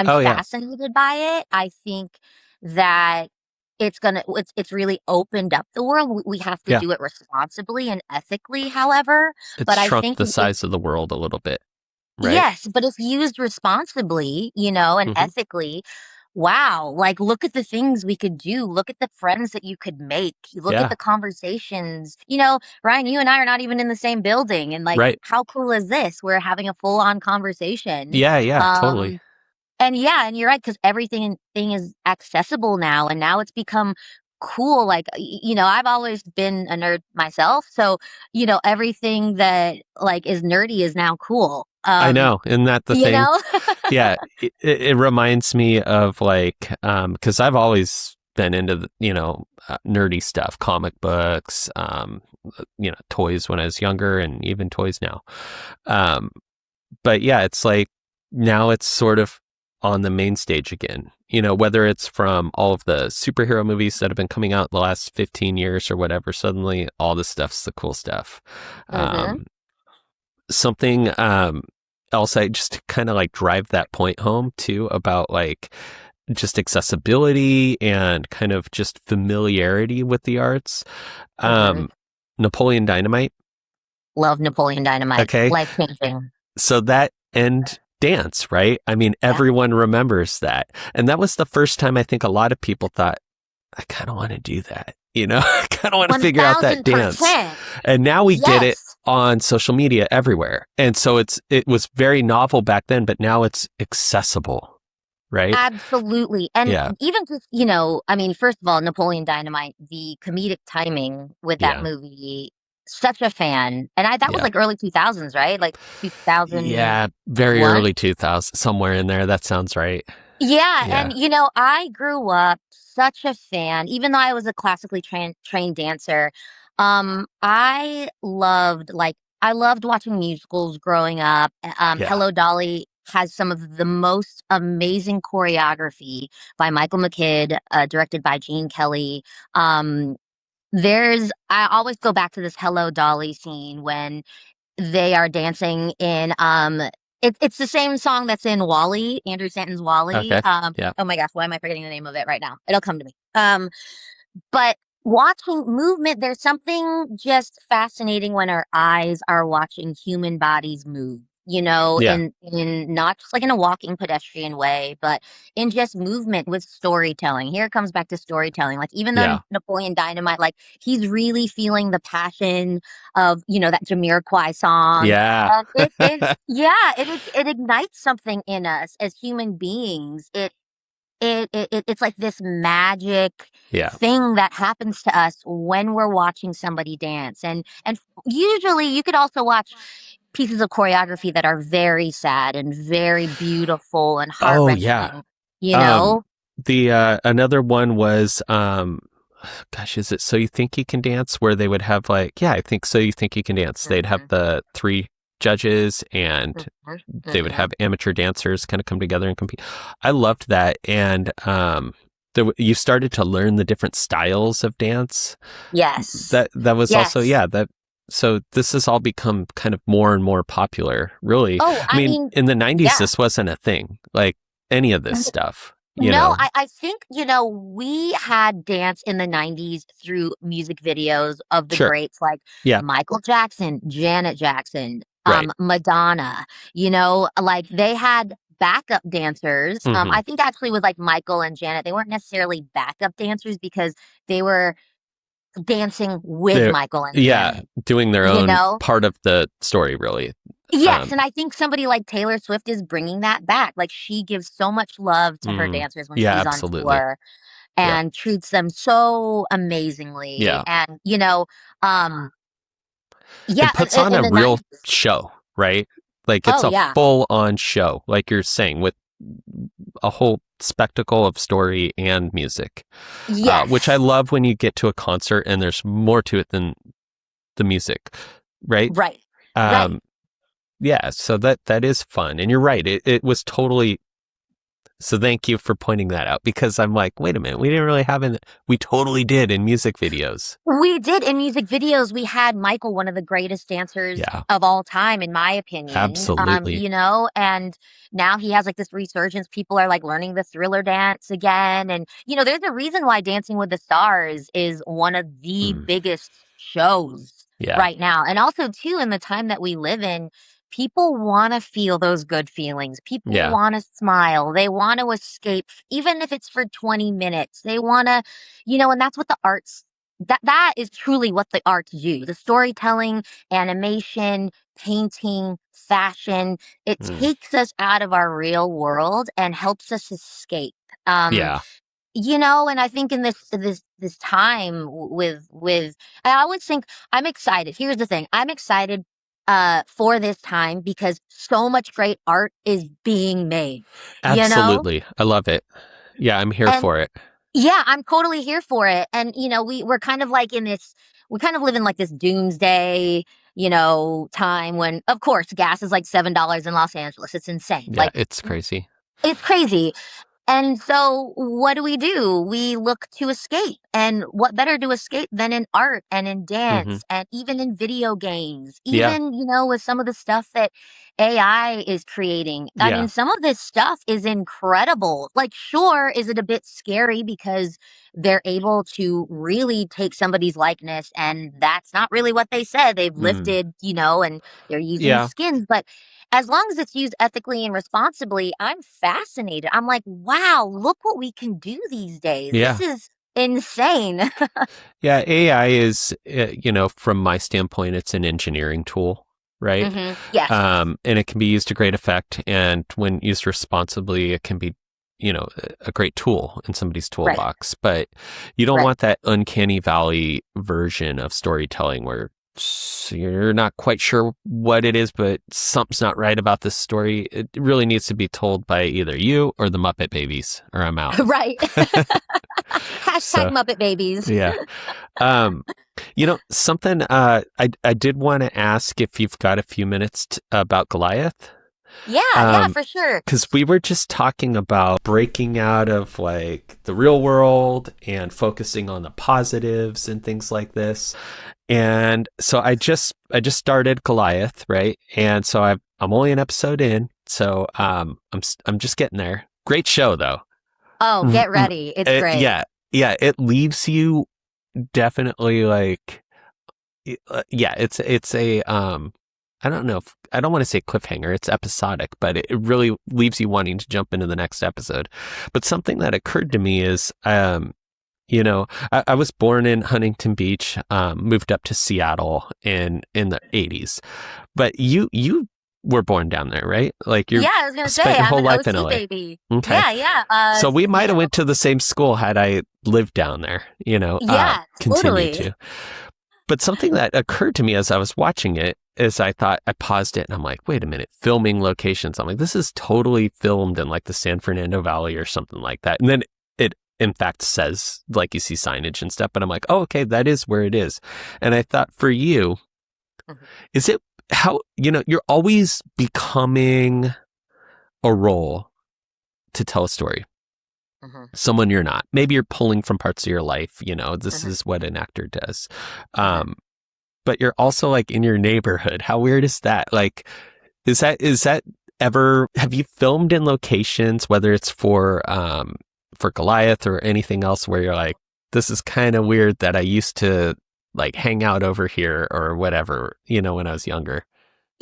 Oh, yeah, fascinated by it. I think that it's really opened up the world. We have to yeah. do it responsibly and ethically, however. It's But I shrunk think the size of the world a little bit, right? yes, but if used responsibly, and Hmm. ethically, wow, like look at the things we could do. Look at the friends that you could make. You look at Yeah, the conversations. Ryan, you and I are not even in the same building. And like, right. how cool is this? We're having a full on conversation. Yeah, yeah, totally. Um, and yeah, and you're right, because everything thing is accessible now, and now it's become cool. Like, I've always been a nerd myself, so everything that like is nerdy is now cool. I know. Isn't that the You thing? know? Yeah, it reminds me of like, because I've always been into nerdy stuff, comic books, toys when I was younger, and even toys now. Um, but yeah, it's like now it's sort of on the main stage again. Whether it's from all of the superhero movies that have been coming out the last 15 years or whatever, suddenly all this stuff's the cool stuff. Mhm. Um, something else I just kind of like drive that point home too about like just accessibility and kind of just familiarity with the arts. Mhm. Um, Napoleon Dynamite. Love Napoleon Dynamite. Okay. Life-changing. So that end dance, right? I mean, Yeah. everyone remembers that. And that was the first time I think a lot of people thought, I kind of want to do that. I kind of want to figure out that dance. 1000%. And now we get it Yes. on social media everywhere. And so it was very novel back then, but now it's accessible, right? Absolutely. And Yeah. even just, I mean, first of all, Napoleon Dynamite, the comedic timing with that Yeah. movie, such a fan. And that was Yeah. like early 2000s, right? Like 2001. Yeah. Very early 2000s, somewhere in there. That sounds right. Yeah, and Yeah. I grew up such a fan, even though I was a classically trained dancer. I loved watching musicals growing up. Yeah. Hello Dolly has some of the most amazing choreography by Michael McKidd, directed by Gene Kelly. I always go back to this Hello Dolly scene when they are dancing in, it's the same song that's in WALL-E, Andrew Stanton's WALL-E. Okay. Yeah. Oh my gosh, why am I forgetting the name of it right now? It'll come to me. But watching movement, there's something just fascinating when our eyes are watching human bodies move, Yeah. in not just like in a walking pedestrian way, but in just movement with storytelling. Here it comes back to storytelling. Like even though Yeah. Napoleon Dynamite, like he's really feeling the passion of, that Jamiroquai song. Yeah. And yeah, it ignites something in us as human beings. It's like this magic Yeah. thing that happens to us when we're watching somebody dance. And usually you could also watch pieces of choreography that are very sad and very beautiful and Oh, yeah. heart-wrenching, you Um, know? the another one was gosh, is it So You Think You Can Dance? Where they would have like, yeah, I think So You Think You Can Dance. They'd have Mhm. the three judges, and Mhm, they would mhm. have amateur dancers kind of come together and compete. I loved that. And you started to learn the different styles of dance. Yes. That was also, Yes. yeah, so this has all become kind of more and more popular, really. Oh, I I mean, mean, in the 90s, yeah. this wasn't a thing, like any of this stuff, No, I think, we had dance in the 90s through music videos of the Sure. greats like Yeah. Michael Jackson, Janet Jackson, Right. Madonna, like they had backup dancers. Hmm. I think actually with like Michael and Janet, they weren't necessarily backup dancers because they were dancing with They're, Michael and yeah, Janet, doing their you own know? part of the story, really. Yes, Um, and I think somebody like Taylor Swift is bringing that back. Like she gives so much love to her mm, dancers when yeah, she's on absolutely. tour Yeah. and treats them so amazingly. Yeah. And, um, yeah, And puts in, on in a the real 90s. show, right? Like it's Oh, a yeah. full on show, like you're saying, with a whole spectacle of story and music, which I Yes. love when you get to a concert and there's more to it than the music, right? Right. Right. Um, yeah, so that is fun. And you're right. It was totally. So thank you for pointing that out, because I'm like, wait a minute, we didn't really have we totally did in music videos. We did in music videos. We had Michael, one of the greatest dancers Yeah, of all time, in my opinion. absolutely. And now he has like this resurgence. People are like learning the Thriller dance again. And, there's a reason why Dancing with the Stars is one of the Mm, biggest shows yeah, right now. And also, too, in the time that we live in, people want to feel those good feelings. People yeah, want to smile. They want to escape, even if it's for 20 minutes. They want to, and that's what the arts that is truly what the arts do. The storytelling, animation, painting, fashion, it mm, takes us out of our real world and helps us escape. Um, yeah, and I think in this time with I always think I'm excited. Here's the thing. I'm excited for this time because so much great art is being made, you know? absolutely. I love it. Yeah, I'm here And for it. yeah, I'm totally here for it. And, we're kind of like we kind of live in like this doomsday, time when, of course, gas is like $7 in Los Angeles. It's insane. Yeah, Like, it's crazy. it's crazy. And so what do? We look to escape. And what better to escape than in art and in Hmm. dance and even in video games, Yeah, even, with some of the stuff that AI is creating. I mean, yeah, some of this stuff is incredible. Like, sure, is it a bit scary because they're able to really take somebody's likeness and that's not really what they said. They've mm, lifted, and they're using yeah, skins, but as long as it's used ethically and responsibly, I'm fascinated. I'm like, wow, look what we can do these days. This yeah. is insane. Yeah, AI is, from my standpoint, it's an engineering tool, right? Yes. And it can be used to great effect. And when used responsibly, it can be, a great tool in somebody's Right. toolbox. But you don't Right. want that uncanny valley version of storytelling where you're not quite sure what it is, but something's not right about this story. It really needs to be told by either you or the Muppet Babies, or I'm out. Right. Hashtag So, Muppet Babies. yeah. Um, something I did want to ask if you've got a few minutes about Goliath. Yeah, yeah, Um, for sure. because we were just talking about breaking out of like the real world and focusing on the positives and things like this. And so I just started Goliath, right? And so I'm only an episode in, so I'm just getting there. Great show though. Oh, get ready. It's great. Yeah, yeah, it leaves you definitely like, yeah, it's a I don't know if I don't want to say cliffhanger, it's episodic, but it really leaves you wanting to jump into the next episode. But something that occurred to me is I was born in Huntington Beach, moved up to Seattle in the 80s, but you were born down there, right? Like you Yeah, I was gonna spent say your I'm whole an life in OC LA. baby. Okay. Yeah, yeah. So we might have went to the same school had I lived down there, Yeah, continued totally. to. But something that occurred to me as I was watching it is I paused it and I'm like, wait a minute, filming locations. I'm like, this is totally filmed in like the San Fernando Valley or something like that. And then it in fact says, like, you see signage and stuff, but I'm like, oh, okay, that is where it is. And I thought, for you, Mhm. is it, how, you're always becoming a role to tell a story. Mhm, Someone you're not. Maybe you're pulling from parts of your life, this mhm, is what an actor does. mhm. But you're also like in your neighborhood. How weird is that? Like, is that ever, have you filmed in locations, whether it's for Goliath or anything else, where you're like, this is kind of weird that I used to like hang out over here or whatever, when I was younger.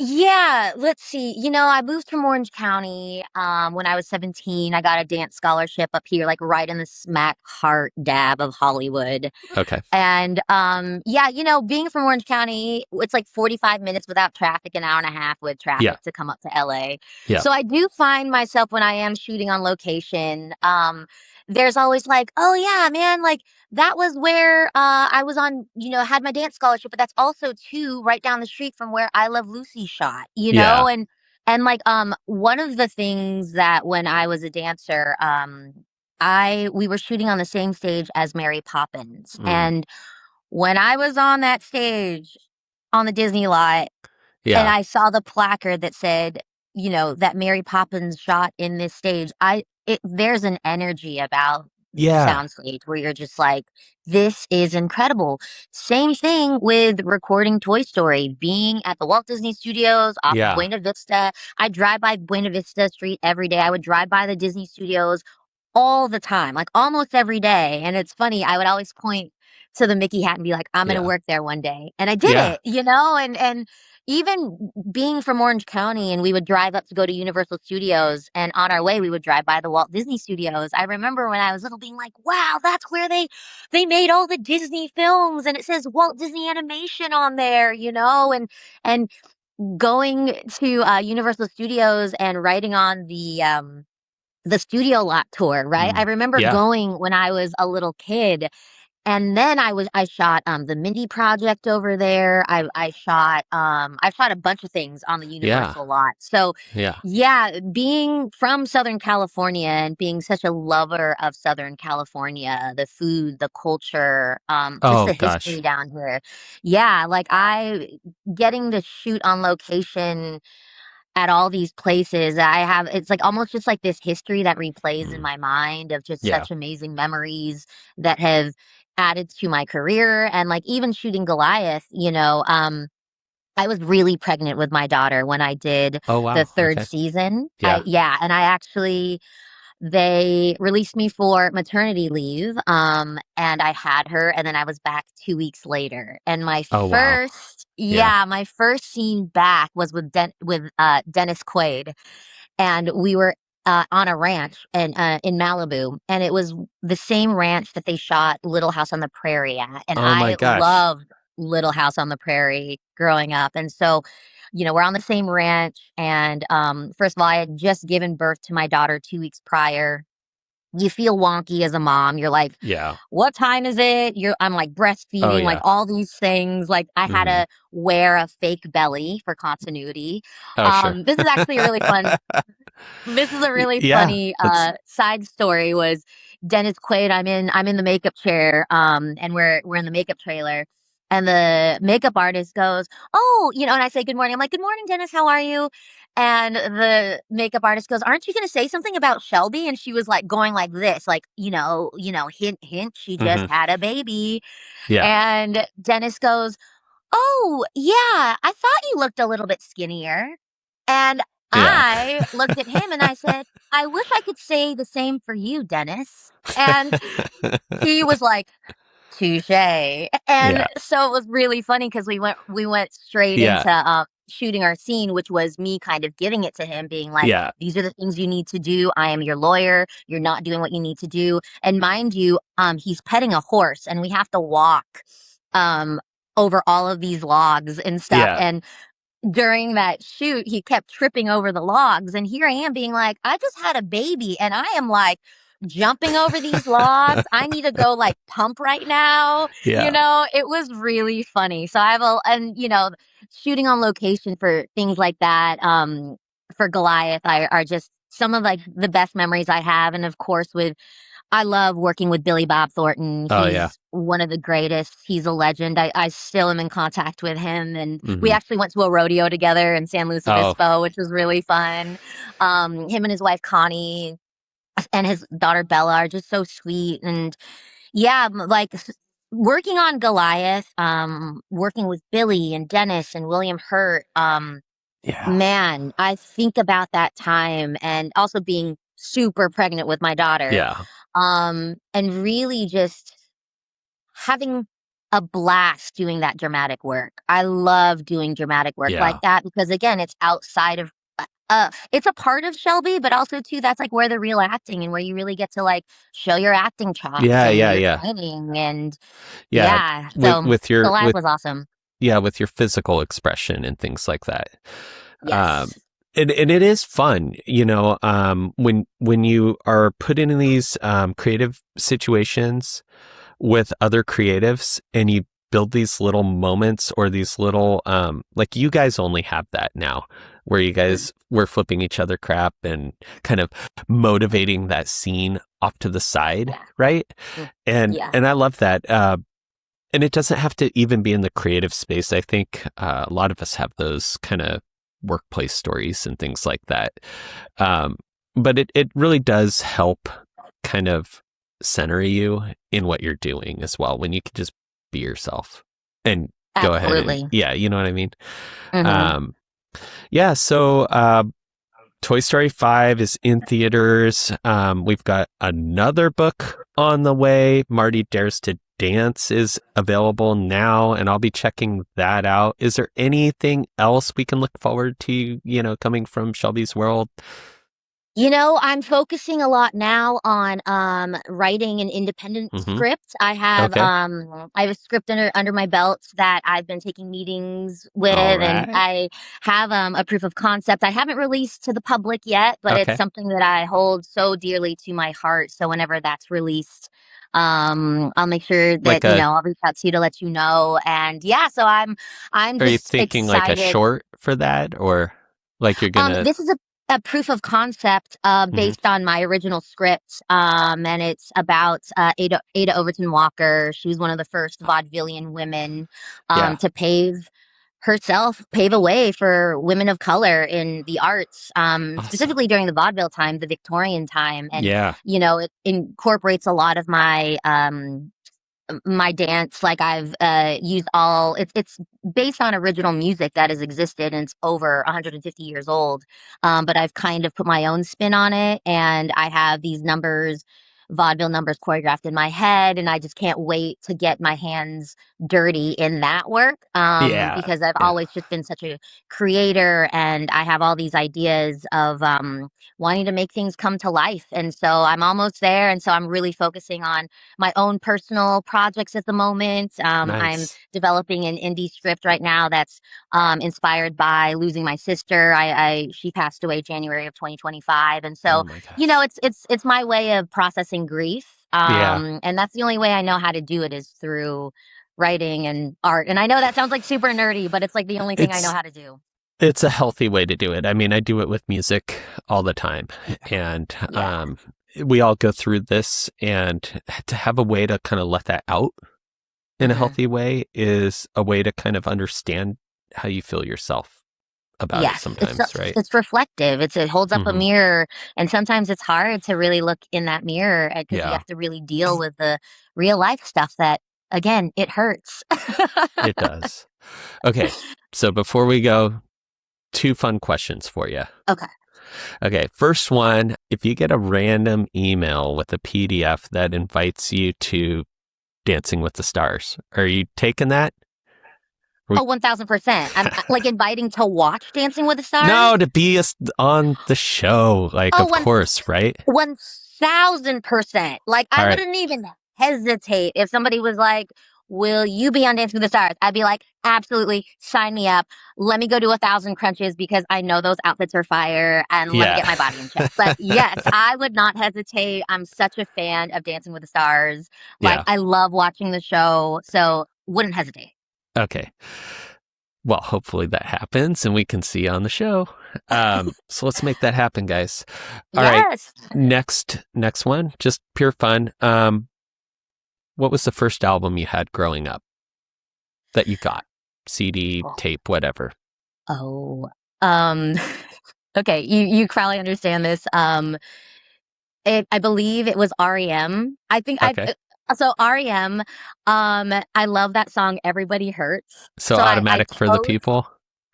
Yeah, let's see. I moved from Orange County when I was 17. I got a dance scholarship up here, like right in the smack heart dab of Hollywood. Okay. And yeah, being from Orange County, it's like 45 minutes without traffic, an hour and a half with Yeah. traffic to come up to LA. Yeah. So I do find myself when I am shooting on location, there's always like, oh yeah, man, like that was where I was on, had my dance scholarship, but that's also too right down the street from where I Love Lucy shot, Yeah. and like one of the things that when I was a dancer, I we were shooting on the same stage as Mary Poppins. Mm. And when I was on that stage on the Disney lot and Yeah. I saw the placard that said, that Mary Poppins shot in this stage, there's an energy about the Yeah. soundstage where you're just like, this is incredible. Same thing with recording Toy Story, being at the Walt Disney Studios off of Yeah. Buena Vista. I drive by Buena Vista Street every day. I would drive by the Disney Studios all the time, like almost every day. And it's funny, I would always point to the Mickey hat and be like, I'm gonna Yeah. work there one day. And I did Yeah. it, and even being from Orange County and we would drive up to go to Universal Studios and on our way we would drive by the Walt Disney Studios. I remember when I was little being like, wow, that's where they made all the Disney films and it says Walt Disney Animation on there, and going to Universal Studios and riding on the studio lot tour, right? I Mm. remember Yeah. going when I was a little kid, and then I shot the Mindy Project over there. I shot a bunch of things on the Yeah. Universal lot. So Yeah. yeah, being from Southern California and being such a lover of Southern California, the food, the culture, just Oh the history gosh. down here. Yeah, like I getting to shoot on location at all these places. It's like almost just like this history that replays in Mm. my mind of just Yeah. such amazing memories that have added to my career. And like even shooting Goliath, I was really pregnant with my daughter when I did Oh the wow. third Okay. season. Yeah. And I actually they released me for maternity leave, and I had her, and then I was back 2 weeks later. And Oh wow. Yeah. my first scene back was with Dennis Quaid, and we were on a ranch in Malibu, and it was the same ranch that they shot Little House on the Prairie at, and Oh my I gosh. loved Little House on the Prairie growing up, and so we're on the same ranch, and first of all, I had just given birth to my daughter 2 weeks prior. You feel wonky as a mom. You're like, Yeah. what time is it? I'm like Oh breastfeeding, like yeah. all these things. Like I had Hmm. to wear a fake belly for continuity. Oh sure. This is actually a really fun this is a really Yeah. funny That's side story was Dennis Quaid. I'm in the makeup chair, and we're in the makeup trailer, and the makeup artist goes, "Oh, and I say good morning. I'm like, "Good morning, Dennis. How are you?" And the makeup artist goes, "Aren't you going to say something about Shelby?" And she was like going like this, like, hint hint, she just hmm. had a baby. Yeah. And Dennis goes, "Oh, yeah, I thought you looked a little bit skinnier." And Yeah. I looked at him and I said, "I wish I could say the same for you, Dennis." And he was like, "Touche." And Yeah. so it was really funny because we went straight Yeah. into shooting our scene, which was me kind of giving it to him, being like, Yeah. "These are the things you need to do. I am your lawyer. You're not doing what you need to do." And mind you, he's petting a horse, and we have to walk um over all of these logs and stuff. Yeah. And during that shoot, he kept tripping over the logs. And here I am being like, I just had a baby and I am like jumping over these logs. I need to go like pump right now. Yeah. It was really funny. So I have shooting on location for things like that, for Goliath are just some of like the best memories I have. And of course, with I love working with Billy Bob Thornton. Oh yeah. He's one of the greatest. He's a legend. I still am in contact with him, and we Hmm. actually went to a rodeo together in San Luis Oh Obispo, which was really fun. Him and his wife Connie and his daughter Bella are just so sweet, and yeah, working on Goliath, working with Billy and Dennis and William Hurt. yeah. Man, I think about that time, and also being super pregnant with my daughter, Yeah. and really just having a blast doing that dramatic work. I love doing dramatic work like Yeah. that because again, it's outside of it's a part of Shelby, but also too that's like where the real acting and where you really get to like show your acting chops Yeah. and Yeah. your Yeah. training and Yeah. yeah. With So with your Goliath with was awesome. yeah, with your physical expression and things like that. Um, Yes. and it is fun, when you are put in these creative situations with other creatives and you build these little moments or these little like you guys only have that now where you Mm, guys were flipping each other crap and kind of motivating that scene off to the side, yeah. right? Mm, yeah. And I love that. And it doesn't have to even be in the creative space. I think a lot of us have those kind of workplace stories and things like that. Um, but it really does help kind of center you in what you're doing as well when you can just be yourself and go ahead and, Absolutely. yeah, you know what I mean? Hmm. Um, yeah, so Toy Story 5 is in theaters. We've got another book on the way. Marty Dares to Dance is available now, and I'll be checking that out. Is there anything else we can look forward to, coming from Shelby's World? I'm focusing a lot now on writing an independent Hmm. script. Okay. I have a script under my belt that I've been taking meetings with, All and right. I have a proof of concept I haven't released to the public yet, but it's Okay. something that I hold so dearly to my heart. So whenever that's released, I'll make sure Like that, I'll reach out to you to let you know. And yeah, so I'm are you just thinking like a excited. short for that or like you're gonna, This is a proof of concept mhm. based on my original script, and it's about Ada Overton Walker. She was one of the first vaudevillian women Yeah. to pave a way for women of color in the arts, Awesome. specifically during the vaudeville time, the Victorian time, and Yeah. it incorporates a lot of my dance. Like I've used all it's based on original music that has existed and it's over 150 years old, but I've kind of put my own spin on it, and I have these numbers, vaudeville numbers, choreographed in my head, and I just can't wait to get my hands dirty in that work, Yeah. because I've Yeah. always just been such a creator, and I have all these ideas of wanting to make things come to life, and so I'm almost there, and so I'm really focusing on my own personal projects at the moment. I'm Nice. developing an indie script right now that's inspired by losing my sister. She passed away January of 2025, and Oh so my gosh. it's my way of processing grief. Yeah. And that's the only way I know how to do it is through writing and art. And I know that sounds like super nerdy, but it's like the only thing I know It's how to do. it's a healthy way to do it. I mean, I do it with music all the time. And Yeah. we all go through this and to have a way to kind of let that out in a Hmm. healthy way is a way to kind of understand how you feel yourself about it Yes, sometimes, right? it's reflective. It holds up a Hmm. mirror, and sometimes it's hard to really look in that mirror because you Yeah, have to really deal with the real life stuff that, again, it hurts. it does. Okay. So before we go, two fun questions for you. Okay. Okay. First one, if you get a random email with a PDF that invites you to Dancing with the Stars, are you taking that? Oh, 1000%. I'm like inviting to watch Dancing with the No, Stars. to be on the show. Like, Oh, of course, right? 1000%. Like, All I right. wouldn't even hesitate if somebody was like, "Will you be on Dancing with the Stars?" I'd be like, "Absolutely, sign me up. Let me go do 1,000 crunches because I know those outfits are fire, and let me Yeah. get my body in check." But yes, I would not hesitate. I'm such a fan of Dancing with the Stars. Like, Yeah. I love watching the show, so wouldn't hesitate. Okay. Well, hopefully that happens and we can see you on the show. So let's make that happen, guys. All right. Yes. Next one, just pure fun. What was the first album you had growing up that you got? CD, Oh. tape, whatever. Oh. Um, okay, you probably understand this. I believe it was REM. I think I Okay. so REM, I love that song Everybody Hurts. So So I Automatic for the totally People.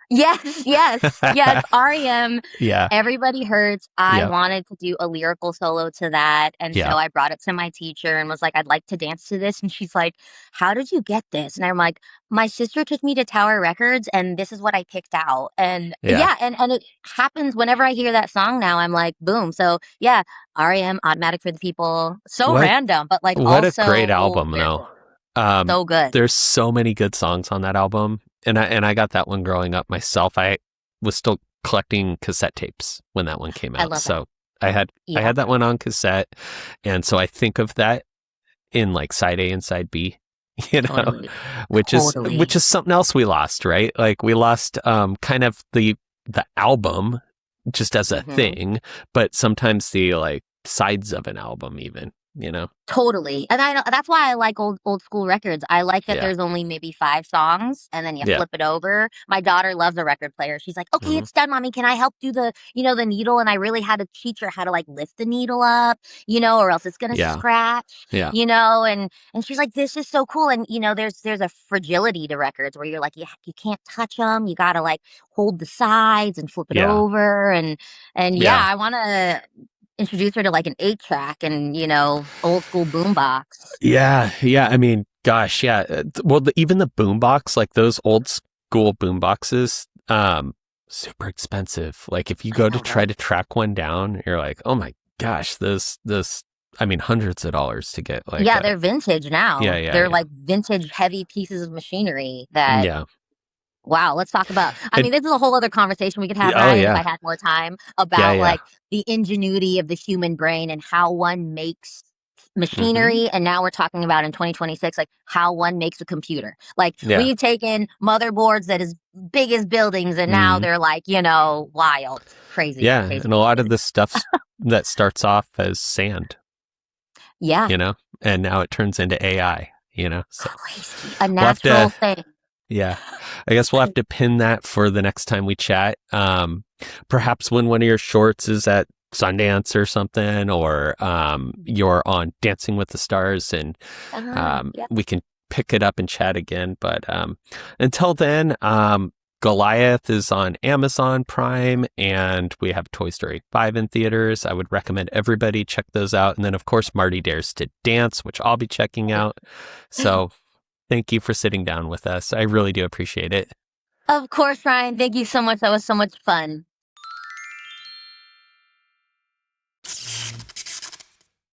yes, yes, yes, REM, Yeah. Everybody Hurts. I Yep. wanted to do a lyrical solo to that, and so Yep. I brought it to my teacher and was like, "I'd like to dance to this," and she's like, "How did you get this?" And I'm like, "My sister took me to Tower Records, and this is what I picked out." And Yeah. yeah, and it happens whenever I hear that song now, I'm like, boom. So yeah, REM, Automatic for the People. So What random, but like what a great also album, very though. cool. So good. There's so many good songs on that album, and I got that one growing up myself. I was still collecting cassette tapes when that one came I out, love that. so I had Yeah, that one on cassette, and so I think of that in like side A and side B, you know, totally. which Totally. is something else we lost, right? Like we lost kind of the album just as a Mhm. thing, but sometimes the like sides of an album even, you know? Totally, and I know that's why I like old school records. I like that Yeah. there's only maybe 5 songs, and then you Yeah. flip it over. My daughter loves a record player. She's like, "Okay, Hmm. it's done, mommy. Can I help do the needle?" And I really had to teach her how to, like, lift the needle up, or else it's gonna Yeah. scratch, Yeah. and she's like, "This is so cool." And, there's a fragility to records where you're like, you can't touch them. You gotta, like, hold the sides and flip it Yeah. over, and yeah, Yeah. I wanna introduce her to, like, an 8-track and, old school boombox. Yeah. Yeah. I mean, gosh, yeah. Well, even the boombox, like those old school boomboxes, super expensive. Like if you I go to know, try right? to track one down, you're like, oh my gosh, this, I mean, hundreds of dollars to get like Yeah, a, they're vintage yeah, now. yeah, They're, yeah. like, vintage heavy pieces of machinery that Yeah. wow, let's talk about I And, mean, this is a whole other conversation we could have, oh, Ryan, if I yeah. had more time, Yeah. about, Yeah. like, the ingenuity of the human brain and how one makes Hmm. machinery, and now we're talking about in 2026, like, how one makes a computer. Like, Yeah. we've taken motherboards that is big as buildings, and now Hmm. they're, like, wild. Crazy, Yeah. crazy, And a lot of crazy. this stuff that starts off as sand, Yeah, you know, and now it turns into AI, you know, so crazy. A we'll have natural to, thing. yeah, I guess we'll have to pin that for the next time we chat. Perhaps when one of your shorts is at Sundance or something, or you're on Dancing with the Stars, and Yeah. we can pick it up and chat again. But until then, Goliath is on Amazon Prime, and we have Toy Story 5 in theaters. I would recommend everybody check those out. And then, of course, Marty Dares to Dance, which I'll be checking out. So thank you for sitting down with us. I really do appreciate it. Of course, Ryan. Thank you so much. That was so much fun.